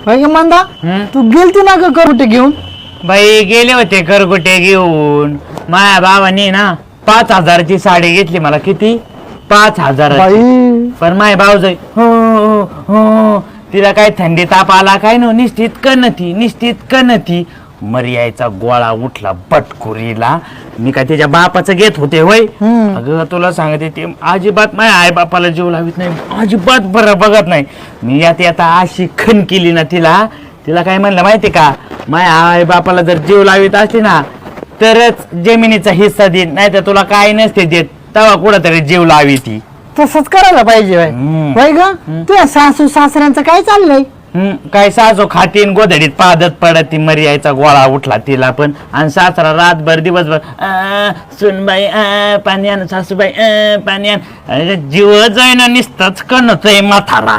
होय मंदा तू गेलती ना ग करुटे घेऊन? बाई गेले होते करगुटे घेऊन. माझ्या भावानी ना 5,000ची साडी घेतली मला. किती? 5,000. पण माय भाऊजाई हो हो तिला काय थंडी ताप आला काय नो निश्चित कनती मर्यायचा गोळा उठला बटकुरीला. मी काय त्याच्या बापाचं घेत होते होय. अगं तुला सांगते ते अजिबात माझ्या आई बापाला जीव लावित नाही, अजिबात बरं बघत नाही. मी यात आता अशी खण केली ना तिला काय म्हणलं माहिती का, माझ्या आई बापाला जर जीव लावित असली ना तरच जमिनीचा हिस्सा देईन, नाही तर तुला काय नसते देत. तेव्हा कुठंतरी जीव लावी ती. तसंच करायला पाहिजे होय ग. तुझ्या सासू सासऱ्यांचं काय चाललंय? काय सासू खातीन गोधडीत पादत पडत ती मर्यायचा गोळा उठला तिला पण. आणि सासरा रातभर दिवसभर सुनबाई पाणी आण, सासूबाई पाणी आण. जीव जाईना निसताच कणतोय म्हातारा.